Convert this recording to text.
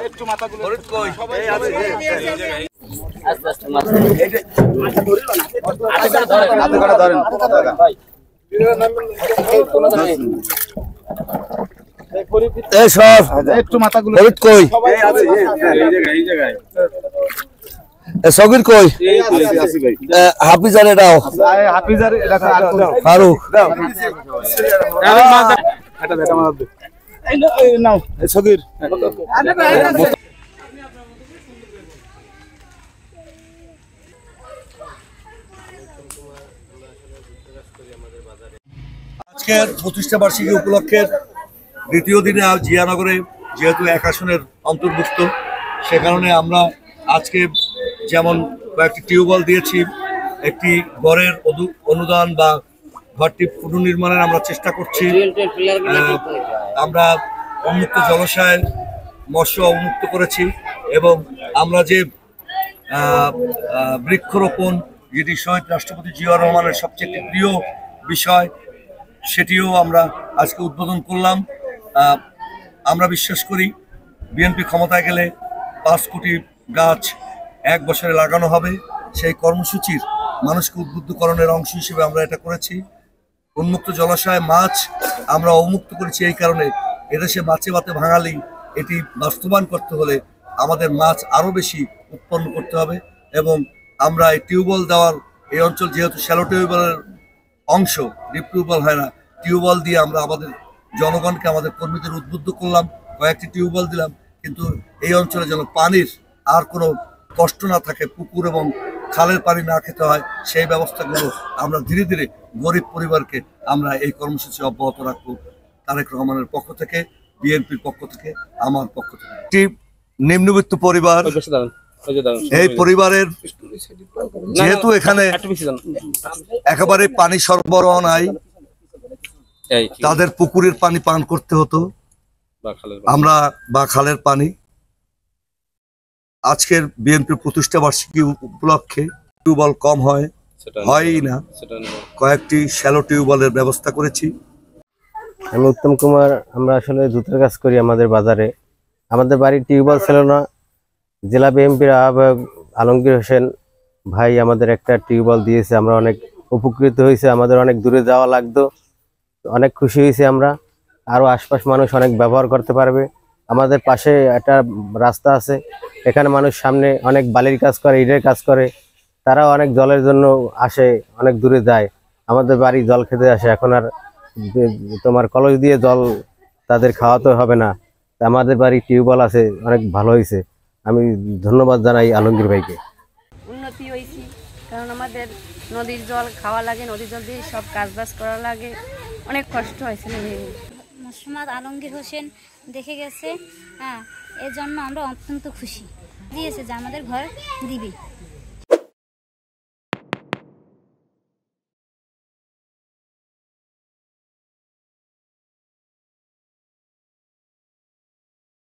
একটু মাথাগুলো কই সবাই আছে আস্তে আস্তে মাথা ধরেন ভাই এই সব একটু মাথাগুলো কই এই জায়গায় সগির কই হাফিজার এটাও হাফিজার এটা ফারুক নাও সগির আজকের প্রতিষ্ঠা বার্ষিকী উপলক্ষে দ্বিতীয় দিনে জিয়ানগরে যেহেতু এক আসনের অন্তর্ভুক্ত সে কারণে আমরা আজকে যেমন কয়েকটি টিউবওয়েল দিয়েছি, একটি ঘরের অনুদান বা ঘরটি পুনর্নির্মাণের আমরা চেষ্টা করছি। আমরা উন্মুক্ত জলাশয় মৎস্য উন্মুক্ত করেছি এবং আমরা যে বৃক্ষরোপণ যেটি শহীদ রাষ্ট্রপতি জিয়াউর রহমানের সবচেয়ে একটি প্রিয় বিষয় সেটিও আমরা আজকে উদ্বোধন করলাম। আমরা বিশ্বাস করি বিএনপি ক্ষমতায় গেলে 5 কোটি গাছ 1 বছরে লাগানো হবে। সেই কর্মসূচির মানুষকে উদ্বুদ্ধকরণের অংশ হিসেবে আমরা এটা করেছি। উন্মুক্ত জলাশয়ে মাছ আমরা অবমুক্ত করেছি এই কারণে এদেশে মাছে ভাতে বাঙালি এটি বাস্তবায়ন করতে হলে আমাদের মাছ আরও বেশি উৎপন্ন করতে হবে এবং আমরা এই টিউবওয়েল দেওয়ার এই অঞ্চল যেহেতু শ্যালো টিউবওয়েলের অংশ, ডিপ টিউবওয়েল হয় না, টিউবওয়েল দিয়ে আমরা আমাদের জনগণকে আমাদের কর্মীদের উদ্বুদ্ধ করলাম, কয়েকটি টিউবওয়েল দিলাম, কিন্তু এই অঞ্চলে যেন পানির আর কোনো কষ্ট না থাকে, পুকুর এবং খালের পানি না খেতে হয় সেই ব্যবস্থাগুলো আমরা ধীরে ধীরে গরিব পরিবারকে আমরা এই কর্মসূচি অব্যাহত রাখবো। তারেক রহমানের পক্ষ থেকে, বিএনপির পক্ষ থেকে, আমার পক্ষ থেকে। একটি নিম্নবিত্ত পরিবার, এই পরিবারের যেহেতু এখানে একেবারে পানি সরবরাহ নাই, তাদের পুকুরের পানি পান করতে হতো আমরা বা খালের পানি। আজকের বিএনপির প্রতিষ্ঠা বার্ষিকী উপলক্ষে টিউবওয়েল কম হয়ই না, কয়েকটি শ্যালো টিউবওয়েলের ব্যবস্থা করেছি। আমি উত্তম কুমার, আমরা আসলে জুতের কাজ করি আমাদের বাজারে। আমাদের বাড়ির টিউবওয়েল ছিল না, জেলা বিএনপির আহ্বায়ক আলমগীর হোসেন ভাই আমাদের একটা টিউবওয়েল দিয়েছে, আমরা অনেক উপকৃত হয়েছে। আমাদের অনেক দূরে যাওয়া লাগতো, অনেক খুশি হয়েছি আমরা। আরও আশপাশ মানুষ অনেক ব্যবহার করতে পারবে। আমাদের পাশে একটা রাস্তা আছে, এখানে মানুষ সামনে অনেক বালির কাজ করে, ইটের কাজ করে, তারাও অনেক জলের জন্য আসে, অনেক দূরে যায়, আমাদের বাড়ি জল খেতে আসে। এখন আর তোমার কলস দিয়ে জল তাদের খাওয়াতে হবে না, আমাদের বাড়ি টিউবওয়েল আছে, অনেক ভালো হয়েছে। আমি ধন্যবাদ জানাই আলমগীর ভাইকে। উন্নতি হয়েছি, কারণ আমাদের নদীর জল খাওয়া লাগে, নদীর জল দিয়ে সব কাজবাজ করা লাগে, অনেক কষ্ট হয়েছে। মোহাম্মদ আলমগীর হোসেন দেখে গেছে, এর জন্য আমরা অত্যন্ত খুশি। দিয়েছে যে আমাদের ঘর দিবে।